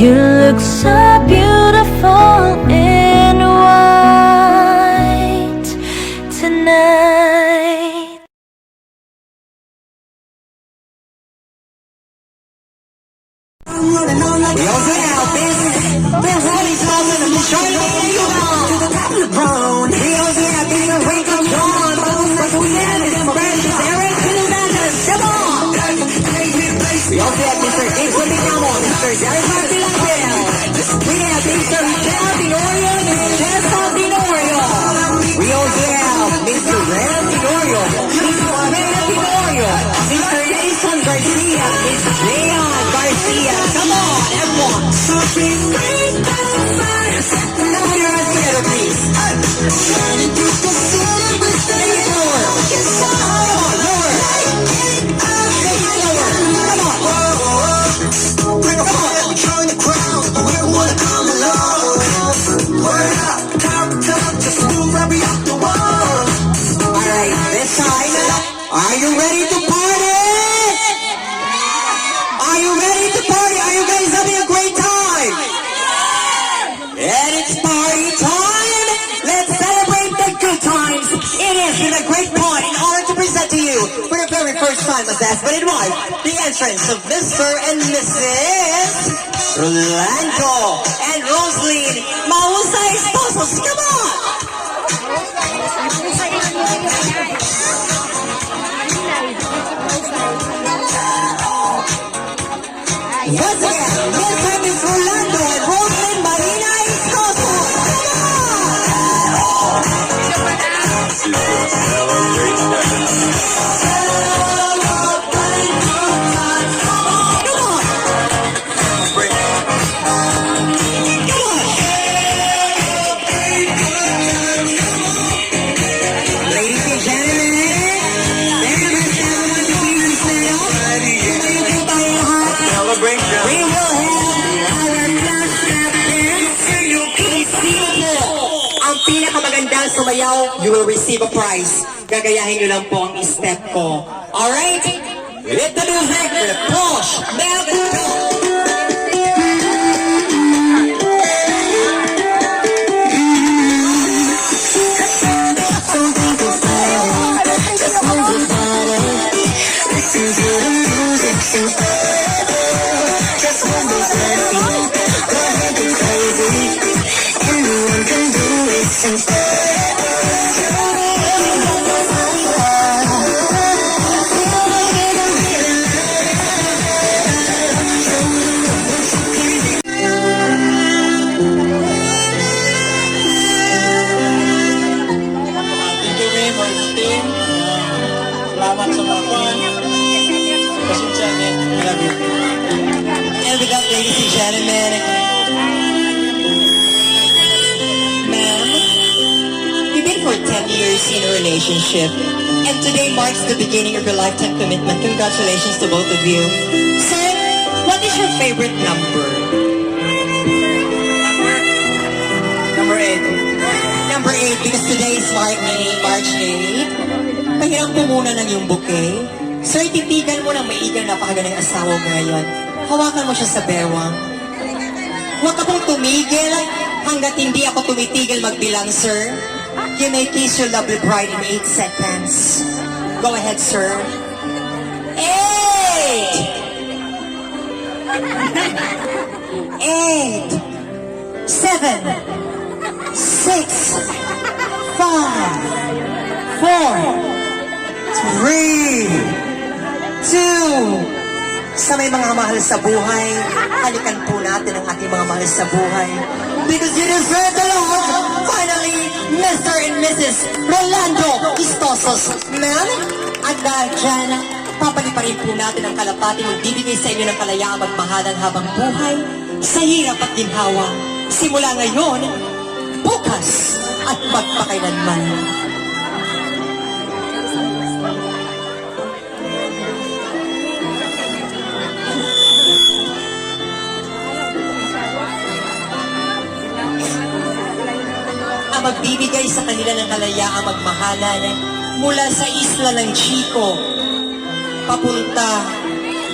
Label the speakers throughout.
Speaker 1: You look so beautiful in white tonight.
Speaker 2: I'm running on like yo, now, Ben's heavy smoking, I'm just trying to get you on to the top of the throne. Heels, yeah, being a wake up dawn. Bones like we had it, and precious Eric, to the madness, come on. We also have Mr. James Woody, come on, Mr. Derek Martin Lampel. We have Mr. Michelle Tenorio, Mr. Chester Tenorio. We also have Mr. Red Tenorio, Mr. Red Tenorio, Mr. Jason Garcia, Mr. Leon Garcia. Come on, everyone. Now you're on together, please. Shining through the city with the lower. Come on, lower. Bring a fire, join the crowd. We wanna come along. Word up, top to top, just move right up the wall. Alright, this time, are you ready to party? Are you ready to party? Are you guys having a great time? And it's party time! Let's celebrate the good times! It is with a great point in order to present to you for the very first time, as asked, but it was the entrance of Mr. and Mrs. Rolando and Rosaline Mahusay Esposos. Come on! Once again, Mr. and Mrs. Rolando and Rosaline Marina Esposos. Pinakamagandang sumayaw, you will receive a prize. Gagayahin nyo lang po ang step ko. Alright? With the music, with the push, now go!
Speaker 3: Salamat sa mga fan. Pasensya niya. I love you.
Speaker 2: And we got, ladies and gentlemen, ma'am, we've been for 10 years in a relationship, and today marks the beginning of your lifetime commitment. Congratulations to both of you. Sir, what is your favorite number?
Speaker 3: Number 8.
Speaker 2: Number 8, because today is March 8. Pahiram po muna ng iyong bouquet. Sir, titigan mo ng maigang napakagandang asawa mo ngayon. Hawakan mo siya sa bewang. Huwag ka pong tumigil hanggat hindi ako tumitigil magbilang, sir. You may kiss your lovely bride in 8 seconds. Go ahead, sir. 8! 8! 7! 6! 5! 4! 3, 2, sa may mga mahal sa buhay, halikan po natin ang ating mga mahal sa buhay. Because you deserve the Lord. Finally, Mr. and Mrs. Rolando Esposos. Ma'am, at dahil dyan, papaliparin po natin ang kalapati magbibigay sa inyo ng kalayaang magmahalan habang buhay sa hirap at ginhawa. Simula ngayon, bukas at magpakailanman. Magbibigay sa kanila ng kalayaang magmahalan mula sa isla ng Chico papunta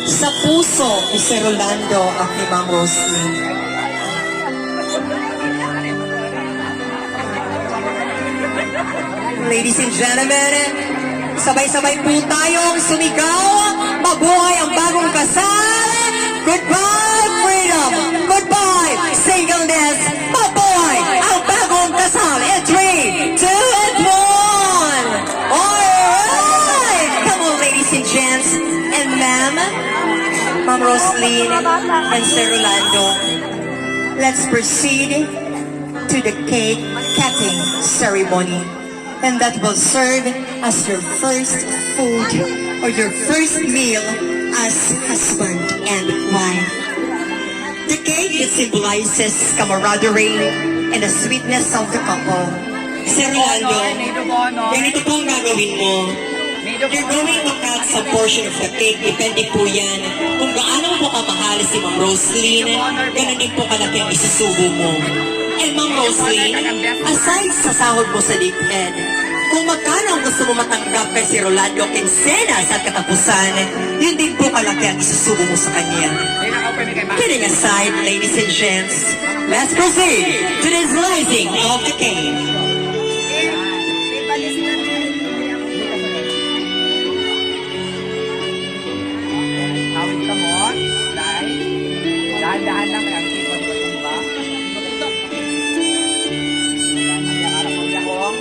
Speaker 2: sa puso ni Sir Rolando at ni Ma'am Rosaline. Ladies and gentlemen, sabay-sabay po tayong sumigaw. Mabuhay ang bagong kasal. Goodbye, freedom. Goodbye, singleness. Mabuhay ang bagong kasal. In 3, 2, and 1. Alright! Come on, ladies and gents. And ma'am, Ma'am Roslyn and Sir Rolando, let's proceed to the cake cutting ceremony. And that will serve as your first food or your first meal as husband and wife. The cake, it symbolizes camaraderie and the sweetness of the couple. Sir Rolando, ganito po ang gagawin mo. You're going to cut some portion of the cake. Depende po yan kung gaano mo kamahal si Ma'am Roslyn, ganun din po kalaki ang isusubo mo. And Ma'am Roslyn, aside sa sahod mo sa DepEd, kung magkano ang gusto mo matanggap kay si Rolando Quincenas at katapusan, yun din po kalaki ang isusubo mo sa kanya. Kidding aside, ladies and gents, let's proceed to the slicing of the cake.
Speaker 4: Awit ka mo, dahil dahan-dahan lang kaya ang tipon ko tumba. Ang harap mo niya ko.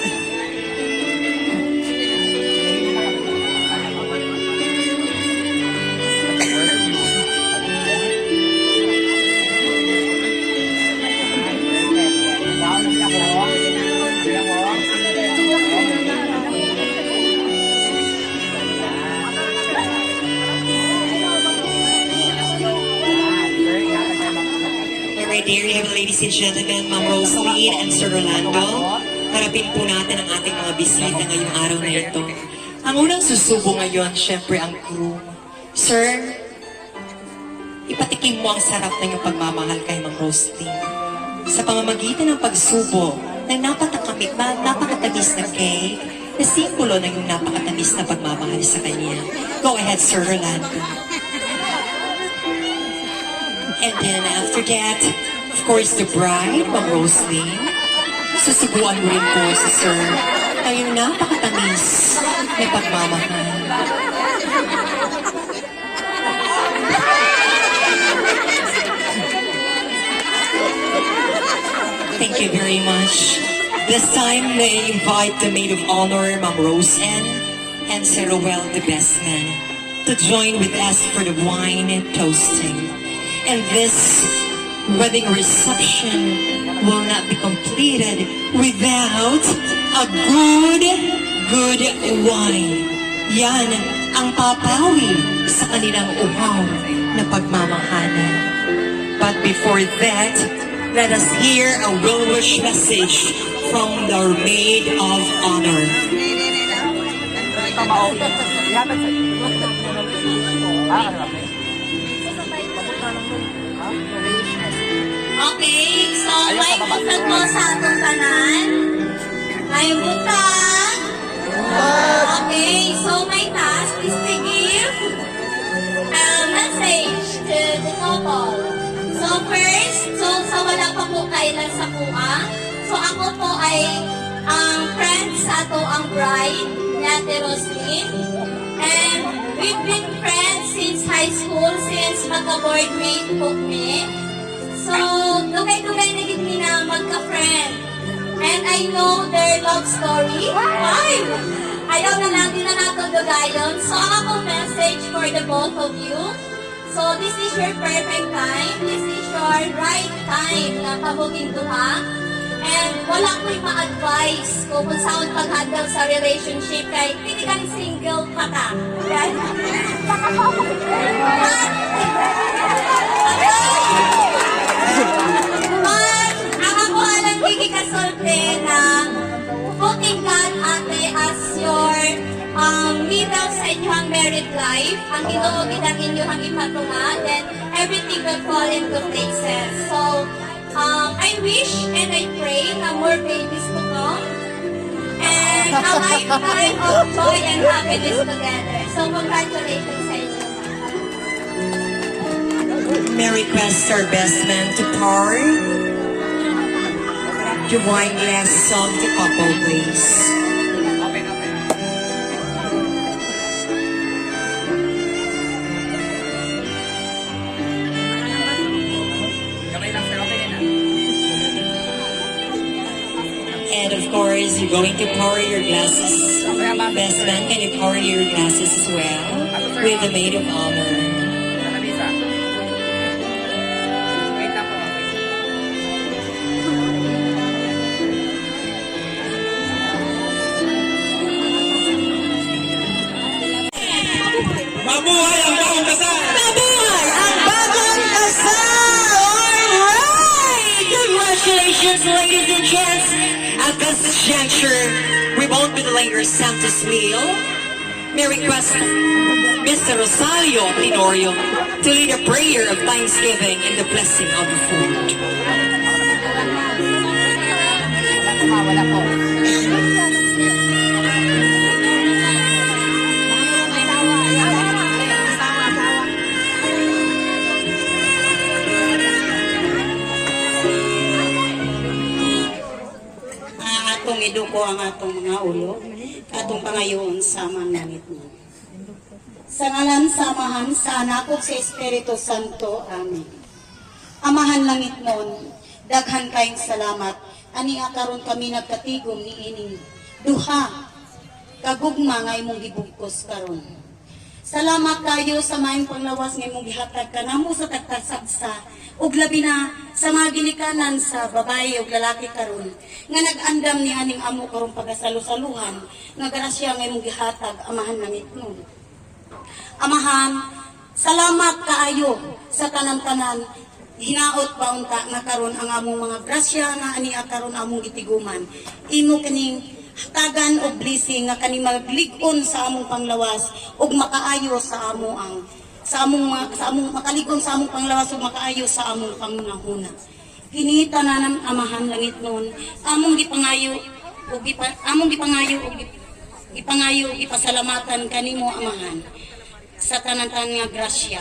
Speaker 2: Alright, there you have it, ladies and gentlemen, Ma'am Roslyn and Sir Rolando. Harapin po natin ang ating mga bisita ngayong araw na ito. Ang unang susubo ngayon, syempre ang groom. Sir, ipatikim mo ang sarap ng iyong pagmamahal kay Ma'am Roslyn. Sa pamamagitan ng pagsubo ng napakatamis na cake, na simbolo ng iyong napakatamis na pagmamahal sa kanya. Go ahead, Sir Rolando. And then after that, of course, the bride, Ma'am Roslyn. Susubuan mo rin po si Sir ang iyong napakatamis na pagmamahal. Thank you very much. This time, may invite the maid of honor, Ma'am Roseanne, and Sir Rowell, the best man, to join with us for the wine toasting. And this wedding reception will not be completed without a good wine. Yan ang papawi sa kanilang uhaw na pagmamahalan. But before that, let us hear a well-wish message from the maid of honor.
Speaker 1: Okay, so may butang mo sa atong tanan. May butang. Okay, so my task is to give a message to the couple. So first, so wala pa po kailan sa kuha. So ako po ay ang friend sa ato ang bride ni Ate Roslyn. And we've been friends since high school, since magka-board mate po kami. So, dugay-dugay na gid na magka-friend. And I know their love story. Ay! Ayaw na lang din na nato dugayon. So, ang akong message for the both of you. So, this is your perfect time. This is your right time na kabugin duha. And wala ko'y ma-advise kung saan pag-handle sa relationship kay hindi ka single pa ka. Right? But, ang ako alang gigikasulti na putting God ate as your middle sa inyong married life, ang inuugid ang inyong ipatunga, then everything will fall into places. So, I wish and I pray na more babies to come and a lifetime of joy and happiness together. So, congratulations sa inyo.
Speaker 2: May request our best man to pour the wine glass of the couple, please.
Speaker 5: you're going to pour your glasses. Best man, can you pour your glasses as well with the maid of honor?
Speaker 4: Lisa. Wait lang po.
Speaker 3: Mabuhay ang bagong kasal!
Speaker 2: Mabuhay ang bagong kasal! Alright! Congratulations, ladies and gents! At this juncture, we won't be delaying your Santa's meal. May request Mr. Rosario Tenorio to lead a prayer of thanksgiving and the blessing of the food.
Speaker 4: Wala po.
Speaker 6: Atong iduko ang atong mga ulo, atong pangayoon sa manangit mo. Sa ngalan samahan sa anak ug sa Espiritu Santo. Amen. Amahan langit mon, daghan kayong salamat. Ani karon kami nagkatigom ni ining duha kagugma nga imong gibugkos karon. Salamat kayo sa maayong panglawas nga imong gihatag kanamo sa tagtasagsa ug labi na sa mga ginikanan sa babae ug lalaki karon nga nag-andam ni aning amo karon pagasalusaluhan nga grasya nga imong gihatag amahan langit mo. Amahan, salamat kaayo sa tanan-tanan hinaot paunta nga karon ang among mga grasya nga ani karon among gitiguman. Imo kining hatagan og blessing nga kani maglig-on sa among panglawas ug makaayo sa among makaligon sa among panglawas ug makaayo sa among pangunahuna. Kini tanan amahan langit noon among gipangayo ug ipasalamatan kanimo amahan sa tanan-tanan nga grasya.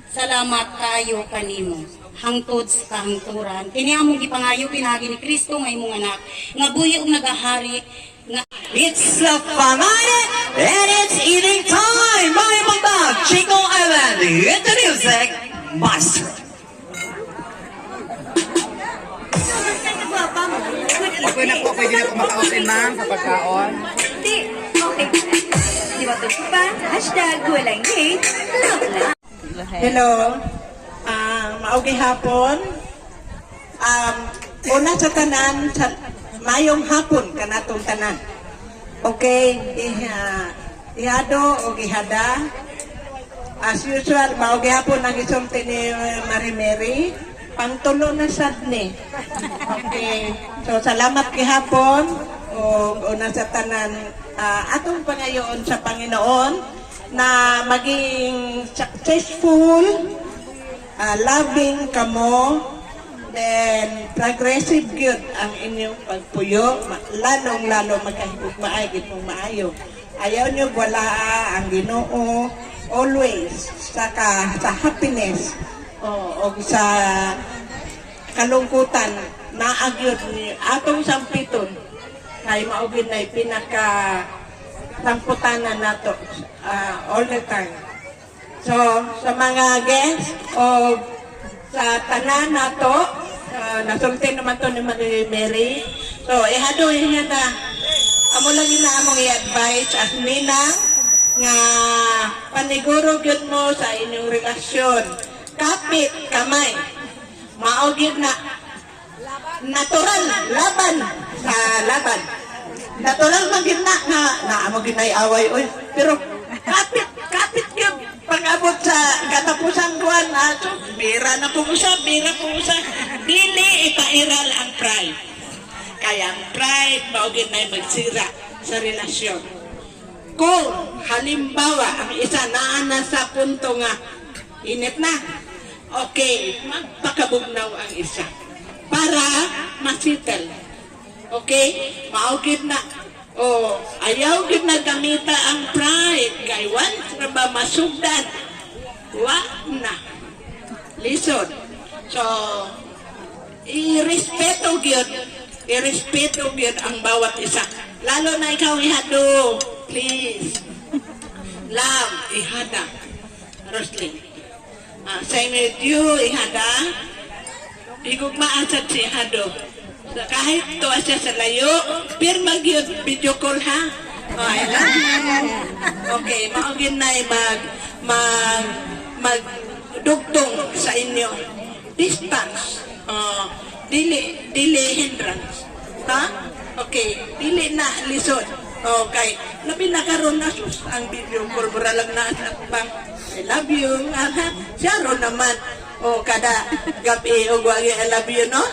Speaker 6: Salamat kayo kanimo hangtod sa kahangturan. Kini among gipangayo pinagi ni Kristo nga imong anak nga buhi ug nagahari nga
Speaker 2: It's the Famane and it's eating time! Mga pagtag, Chico Island, hit the music, master!
Speaker 4: Okay na po, pwede na po maka-open ma'am sa pagkaon.
Speaker 7: Di, okay. Di ba ito pa? Hashtag walang hate, love lang.
Speaker 8: Hello. Maugay hapon. Una sa tanan, sa mayong hapon kanatong tanan. Okay, ihado o ihada. As usual, maugay hapon ang isulti ni Marimeri. Pangtulo na sad ni. Okay. So, salamat gihapon. O una sa tanan, atong pangayoon sa Panginoon na maging successful, loving kamo, then progressive good ang inyong pagpuyo, lalong-lalo magkahigog maayos mong maayo. Ayaw nyo wala ang Ginoo always sa happiness o sa kalungkutan na agyod ni atong sampiton kay maugid na pinaka samputanan nato all the time. So, sa mga guests o sa tanan nato, nasulti naman to ni Mary. So, ihado niya na amo lang na among i-advise as ninang nga paniguro gyud mo sa inyong relasyon. Kapit kamay. Maugid na natural laban sa laban. Natural man gid na amo ginay away oy. Pero kapit gyud pag-abot sa katapusan kuan so bira po siya. Dili ipairal ang pride. Kaya ang pride maugid na magsira sa relasyon. Kung halimbawa ang isa naana sa punto nga init na, okay, magpakabugnaw ang isa para masitel. Okay? Maugid na. O, ayaw gid na gamita ang pride. Kay once na ba masugdan, wa na. Listen. So, irespeto gyud ang bawat isa. Lalo na ikaw ihado. Please. Love, ihada. Roslyn. Same with you, ihada. Igugmaan sa si ihado. Kahit tuwa siya sa layo, pero mag-yun, video call ha. Oh, I love you. Okay, maugin na magdugtong sa inyo. Distance. Dili hindrance. Ha? Okay, dili na lisod. Okay, labi na karon na sus ang video call mura lang na at bang I love you. Siya ron naman. Kada gabi o guwagi I love you, no?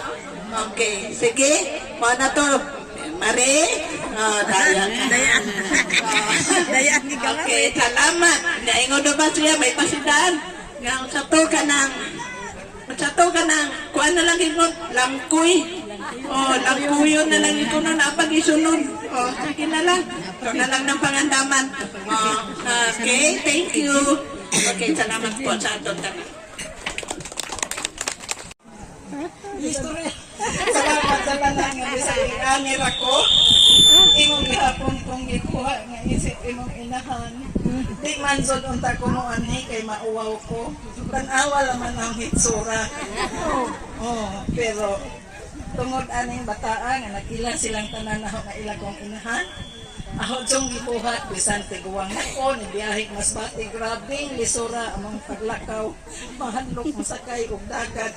Speaker 8: Okay, sige. Mo na to. Mare. Dayan. Okay, salamat. Naingon na ba siya may pasidaan? Nga sato ka ng kuan na lang ingon langkoy. Langkuyo na lang ito na napag isunod. Sige na lang. Ito na lang ng pangandaman. Okay, thank you. Okay, salamat po sa atong tanan.
Speaker 9: Salamat sa tanan nga bisag anir ako. Imong gihapon kong gikuha nga isip imong inahan. Di man sud unta ko mo ani kay mauwaw ko. Tanawa laman ang hitsura. Pero tungod aning bataan nga nakila silang tanan na nga ila kong inahan. Ako siyang gibuhat, bisan tiguang ako, nibiyahig mas bati, grabing lisura among paglakaw, mahanlok, masakay, ug dagat.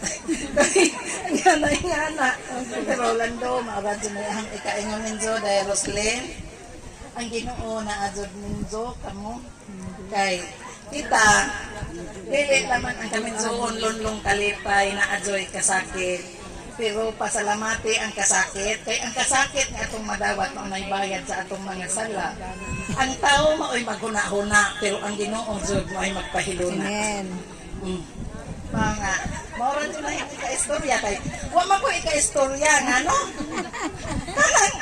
Speaker 9: Kaya, ngana. Pero Rolando, maaradyo na yung ikaingon ninyo, dahil Roslyn, ang Ginoo na adjod ninyo, kamo, kay kita, dili naman ang kami zoon, lunlong kalipay, na adjoy kasakit. Pero pasalamati ang kasakit. Kay ang kasakit nga atong madawat na may bayad sa atong mga sala. Ang tao mao'y maghuna-huna, pero ang Ginoo jud mao'y magpahiluna. Amen. Mga, maoran yun na yung ika-istorya kay, wa man ko ika-istorya nga, no? Kanang,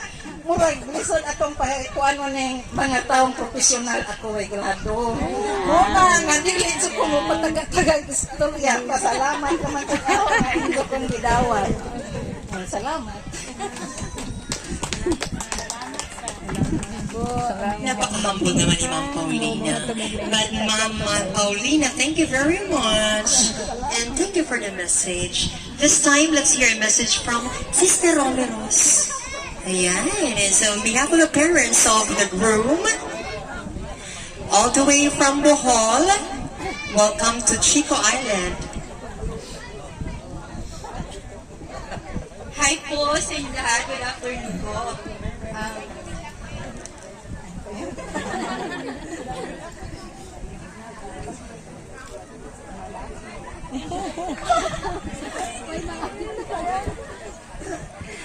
Speaker 9: murag, lisod atong kuan mo ng mga taong profesional ako ay grado. Muna, nga dili sa ko mo patagatagang istorya. Pasalamat naman sa tao nga hindi kong gidawat. Salamat.
Speaker 5: Napaka-humble naman ni Ma'am Paulina. But Ma'am Paulina, thank you very much. And thank you for the message. This time, let's hear a message from Sister Romeros. Ayan. And so, on behalf of the parents of the groom, all the way from Bohol, welcome to Chico Island.
Speaker 7: Hi po sa inyo lahat. Good afternoon po.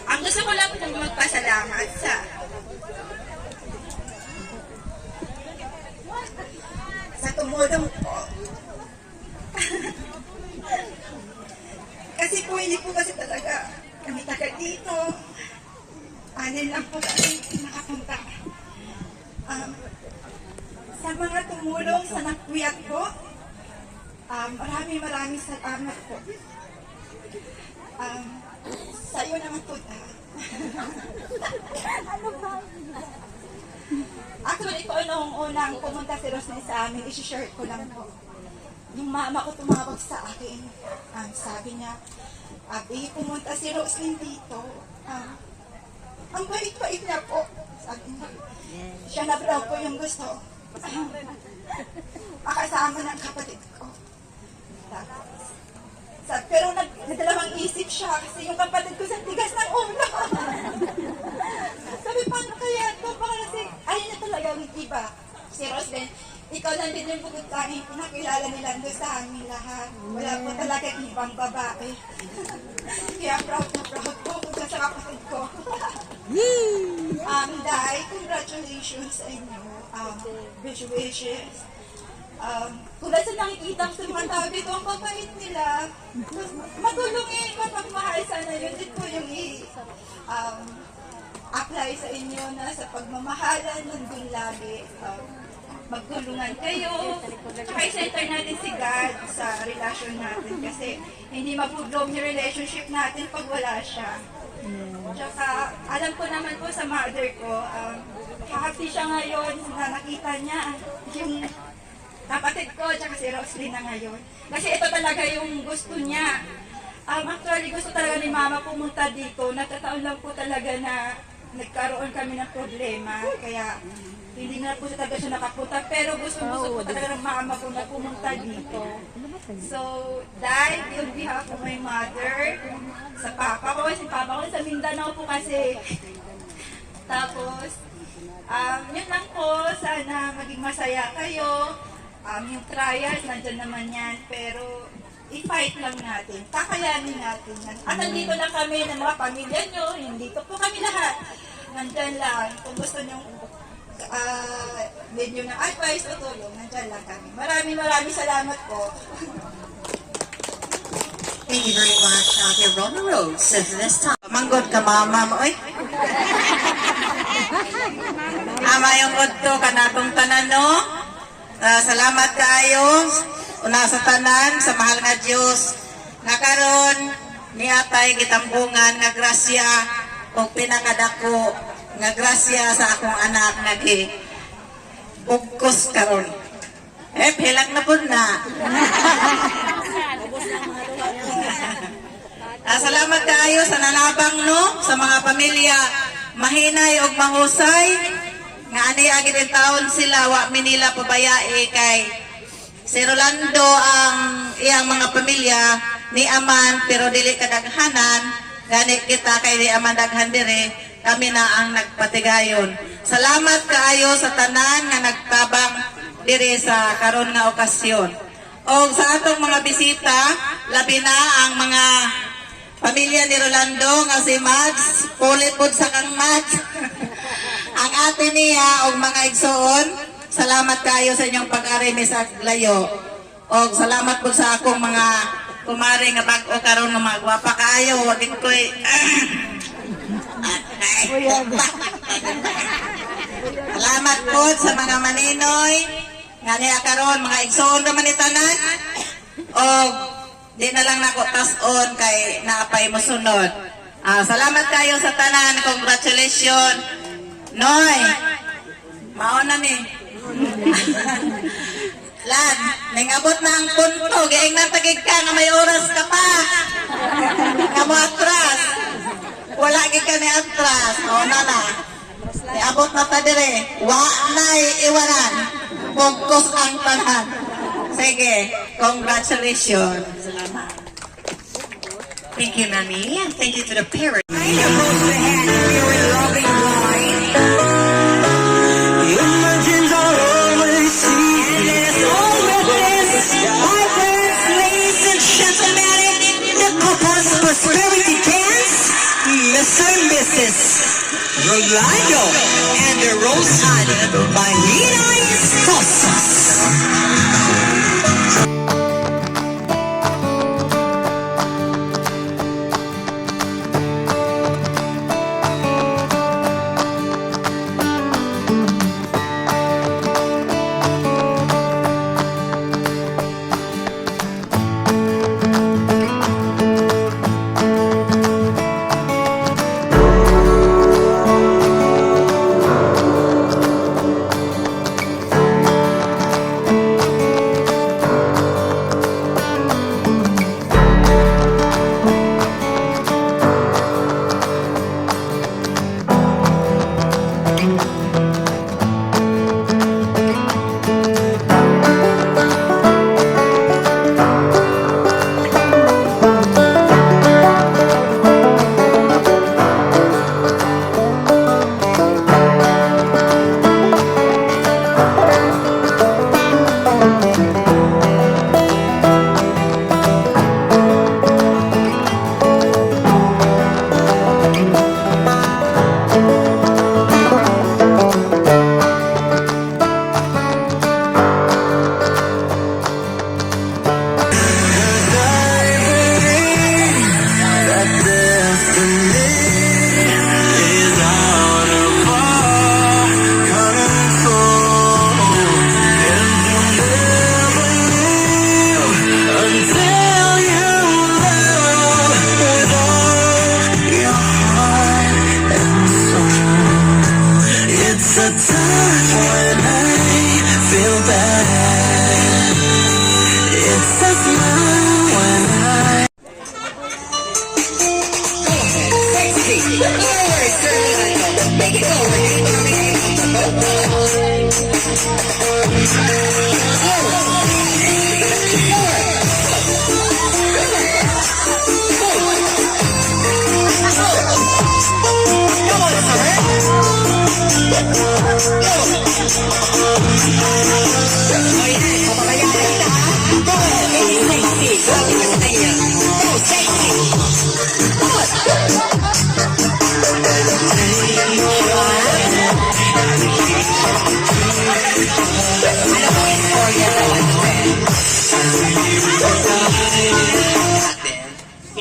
Speaker 7: Ang gusto ko lang pong magpasalamat sa tumulong po. Kasi po, hindi po kasi talaga kami taga dito. Anin lang po kami nakapunta. Sa mga tumulong sa nakuyat ko, maraming salamat po. Sa iyo naman po Actually po, noong unang pumunta si Roslyn sa amin, isi-share ko lang po. Yung mama ko tumawag sa akin, sabi niya, Abi, pumunta si Roslyn dito. Ang bait-bait niya po. Sabi niya, siya na daw po yung gusto. Makasama ng kapatid ko. Pero nagdalawang isip siya kasi yung kapatid ko sa tigas ng ulo. Sabi, paano kaya ito? Baka kasi ayun na talaga ang iba. Si Roslyn, ikaw lang din yung pagkakain pinakilala nila doon sa amin lahat. Wala po talaga ibang babae. Kaya proud na proud po kung sa kapatid ko. Dai, congratulations sa inyo. Wish wishes. Kung nasa nakikita ko sa mga tao dito, ang papait nila, matulungin, mapagmahal sana yun. Din po yung apply sa inyo na sa pagmamahalan, nandun lagi. Magtulungan kayo. Tsaka i-center natin si God sa relasyon natin kasi hindi mag-bloom yung relationship natin pag wala siya. Tsaka alam ko naman po sa mother ko, happy siya ngayon na nakita niya yung kapatid ko tsaka si Roslyn na ngayon. Kasi ito talaga yung gusto niya. Actually, gusto talaga ni Mama pumunta dito. Nagkataon lang po talaga na nagkaroon kami ng problema. Kaya hindi na po talaga siya nakapunta. Pero gusto po talaga ng Mama po na pumunta dito. So, Dad, on behalf of my mother, sa Papa ko, si Papa ko sa Mindanao po kasi. Tapos, yun lang po, sana maging masaya kayo. Yung trials, nandyan naman yan, pero i-fight lang natin, kakayanin natin yan. At nandito na kami ng mga pamilya nyo, nandito po kami lahat. Nandyan lang, kung gusto nyo medyo ng advice o tulong, nandyan lang kami. Maraming salamat po.
Speaker 5: Thank you very much, Ate Rona Rose. At this time, manggod ka, Mama mo. Oy. Ama yung udto kanatong tanan, no? Salamat kayo una sa tanan, sa mahal nga Diyos. Nakaroon ni Atay gitambungan nga grasya o pinakadako nga grasya sa akong anak nga bugkos karon. Hilag na po na. Salamat kayo sa nanabang, no? Sa mga pamilya mahinay o mahusay nga ani agid in taon sila wa minila pabayae kay si Rolando ang iyang mga pamilya ni Aman pero dili kadaghanan gani kita kay di Aman daghan dire kami na ang nagpatigayon. Salamat kaayo sa tanan nga nagtabang dire sa karon nga okasyon. O sa atong mga bisita labi na ang mga pamilya ni Rolando nga si Mads, pulipod sa kang Mads. Ang ate niya o mga igsoon, salamat kayo sa inyong pag-arimi sa layo. O salamat po sa akong mga kumari nga bag-o karon nga magwapa kayo. Wag ko'y salamat po sa mga maninoy nga niya karon mga igsoon naman ni tanan. O di na lang nako tas-on kay naapay mo sunod. Salamat kayo sa tanan. Congratulations. Noy, mauna ni. Lad, nangabot na ang punto. Gaing natagig ka nga may oras ka pa. Nga mo atras. Wala gid ka ni atras. Mauna na. Niabot na ta dire. Wa na'y iwanan. Focus ang tanan. Sige, congratulations. Salamat. Thank you, Nani. And thank you to the parents.
Speaker 2: Imagines are always seen. And there's always this vibrant, ladies and gentlemen, the couple's prosperity dance, Mr. and Mrs. Rolando and the Rosana by Nina Esposas.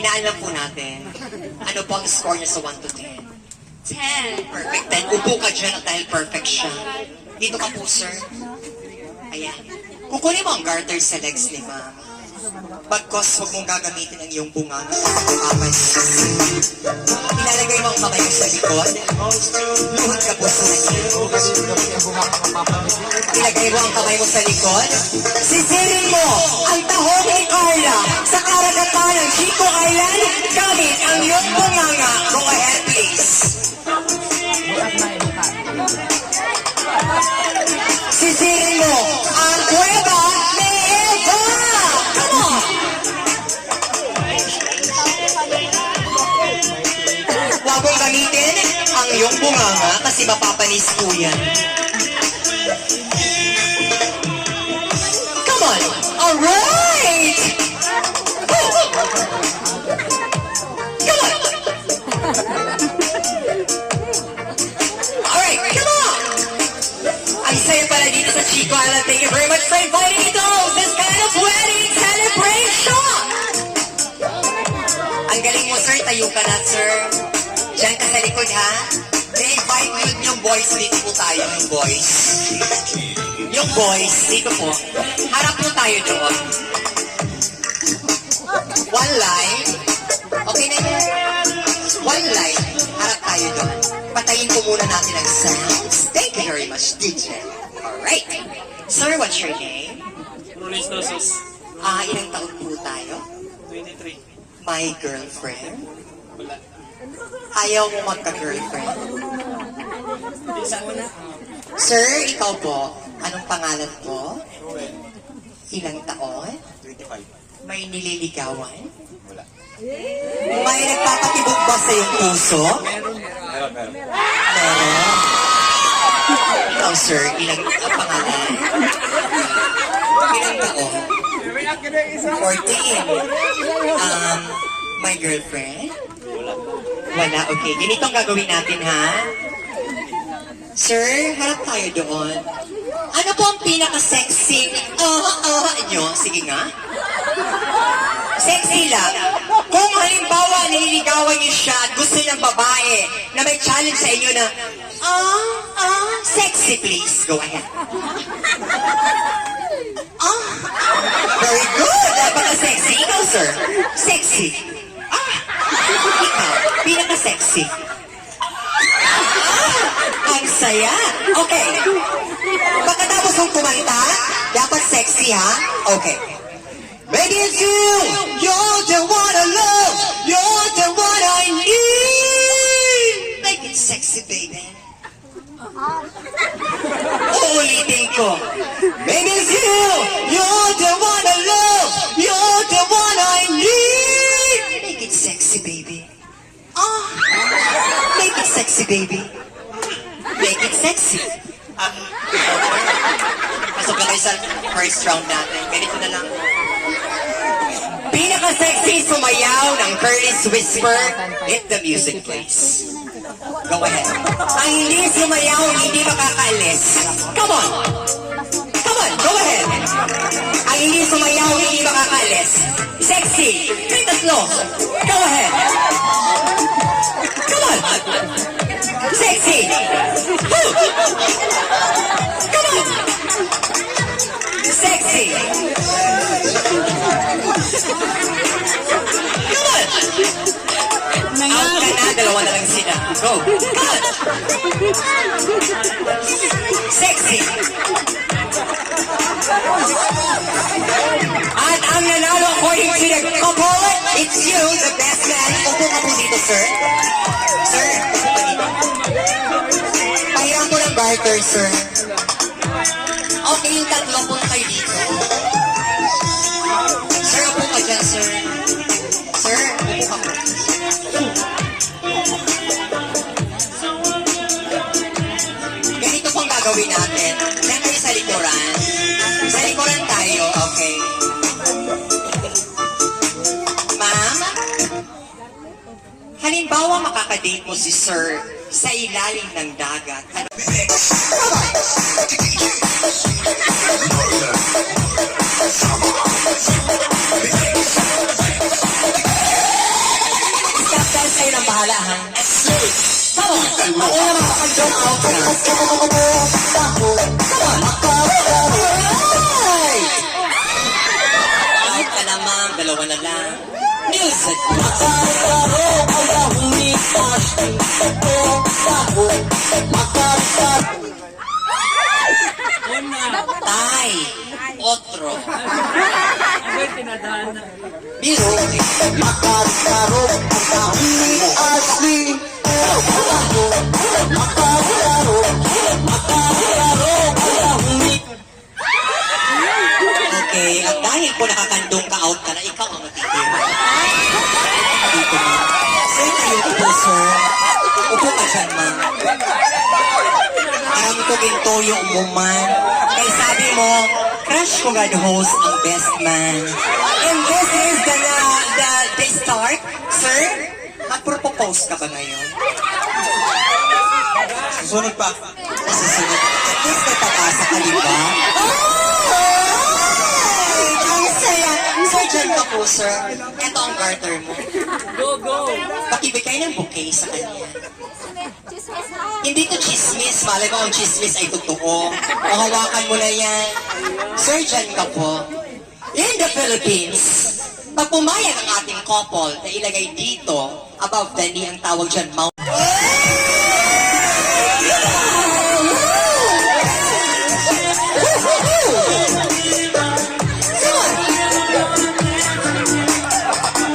Speaker 5: Inaalam po natin, ano po ang score niya sa 1 to 10?
Speaker 1: 10.
Speaker 5: Perfect 10. Upo ka dyan at dahil perfect siya. Dito ka po, sir. Ayan. Kukunin mo ang garter sa legs ni ma'am. Bagkos, huwag mong gagamitin ang iyong bunga ng pagkakakamay. Ilalagay mo ang kamay mo sa likod. Luhod ka po sa iyo. Ilagay mo ang kamay mo sa likod. Sisirin mo ang tahong ni Carla sa karagatan ng Chico Island gamit ang iyong bunganga. Go ahead, please. Sisirin mo ang kuweba ni Eva. Come on! Huwag mong gamitin ang iyong bunganga kasi mapapanis po yan. Come on! Alright! Come on! Alright, come on! Ang saya pala dito sa Chico Island. Thank you very much for inviting me to this kind of wedding celebration! Ang galing mo, sir. Tayo ka na, sir. Diyan ka sa likod, ha? Na-invite mo yung boys. Dito po tayo, yung boys. Yung boys, dito po. Harap po tayo doon. One line. Okay na yun? One line. Harap tayo doon. Patayin po muna natin ang sounds. Thank you very much, DJ. Alright. Sir, what's your name?
Speaker 3: Rulis Dosos.
Speaker 5: Ilang taon po tayo?
Speaker 3: 23.
Speaker 5: My girlfriend?
Speaker 3: Wala.
Speaker 5: Ayaw mo magka-girlfriend?
Speaker 3: Isa mo na.
Speaker 5: Sir, ikaw po, anong pangalan po?
Speaker 3: Ruel.
Speaker 5: Ilang taon?
Speaker 3: 25.
Speaker 5: May nililigawan?
Speaker 3: Wala.
Speaker 5: May nagpapatibok ba sa iyong puso?
Speaker 3: Meron.
Speaker 5: Meron. Ikaw, sir, ilang pangalan? Ilang taon? 14. My girlfriend? Wala. Okay, ganitong gagawin natin, ha? Sir, harap tayo doon. Ano po ang pinaka-sexy nyo? Sige nga. Sexy lang. Kung halimbawa nililigawan niyo siya at gusto ng babae na may challenge sa inyo na, sexy please. Go ahead. Very good. Napaka-sexy. Ikaw, sir. Sexy. Ikaw. Pinaka-sexy. Ang saya. Okay. Pagkatapos mong kumanta, dapat sexy, ha? Okay. Maybe it's you. You're the one I love. You're the one I need. Make it sexy, baby. Uulitin ko. Maybe it's you. You're the one I love. You're the one I need. Make it sexy, baby. Make it sexy, baby. Make it sexy. Pasok na kayo sa first round natin. Ganito na lang. Pinaka-sexy sumayaw ng Curtis Whisper. Hit the music, please. Go ahead. Ang hindi sumayaw, hindi makakaalis. Come on. Come on, go ahead. Ang hindi sumayaw, hindi makakaalis. Sexy. Tatlo. Go ahead. Come on. Sexy. Woo. Come on. Sexy. Come on. Out ka na, dalawa na lang sila. Go. Come on. Sexy. At ang nanalo according to the couple, it's you, the best man. Upo ka po dito, sir. Sir, upo ka dito. Pahiram po ng barter, sir. Okay, yung tatlo po na kayo dito. Sir, upo ka dyan, sir. Sir, upo ka po. Halimbawa, makakadate mo si Sir sa ilalim ng dagat. Ano? Stop dance kayo ng bahala, ha? Come on! Ako na makakajong out na. Out ka naman, dalawa na lang. Music! Tay! Otro!
Speaker 4: Agoy, tinadaan na.
Speaker 5: Music! Okay, at dahil po nakakandong ka out ka na, ikaw ang matitira. Dito na. Sir, kayo ito, sir. Upo ka dyan, ma'am. Aram ko ginto yung umuman. Kaya sabi mo, crush ko God host ang best man. And this is the start. Sir, mag-propose ka ba ngayon?
Speaker 3: Susunod pa.
Speaker 5: Susunod. At least may pag-asa ka, di ba? Ang saya. Sir, dyan ka po, sir. Ito ang garter mo.
Speaker 4: Go, go!
Speaker 5: Pakibigay ng bouquet sa kanya. Hindi to chismis. Malay mo ang chismis ay totoo. O hawakan mo na yan. Sir, dyan ka po. In the Philippines, pag pumayag ang ating couple na ilagay dito, above the knee ang tawag dyan, mount.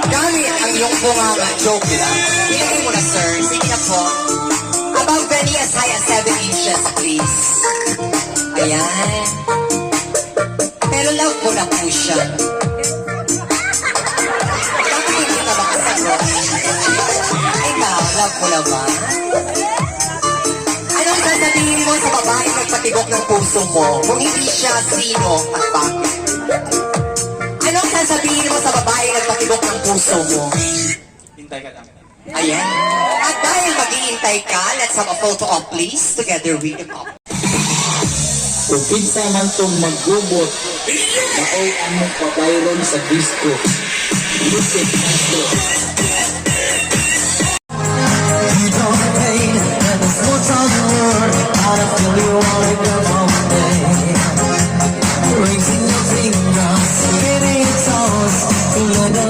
Speaker 5: Gamit ang iyong bunganga. Joke lang. Ilagay mo na, sir. Sige na po. Above the knee as high as 7 inches, please. Ayan. Pero love ko na po siya. Bakit hindi ka makasagot? Ikaw, love ko na ba? Anong sasabihin mo sa babae nagpatibok ng puso mo? Kung hindi siya, sino at bakit? Anong sasabihin mo sa babae nagpatibok ng puso mo?
Speaker 3: Hintay ka lang.
Speaker 5: Ayan. At dahil mag-iintay ka, let's have a photo op, please, together with the couple.
Speaker 10: Kung pinsa man itong maggubot, maoy among pabayron sa disco. Music Master.
Speaker 2: You don't pain, and the sports on the world. I don't feel you wanna go all day. Raising your fingers, spinning your toes, to let the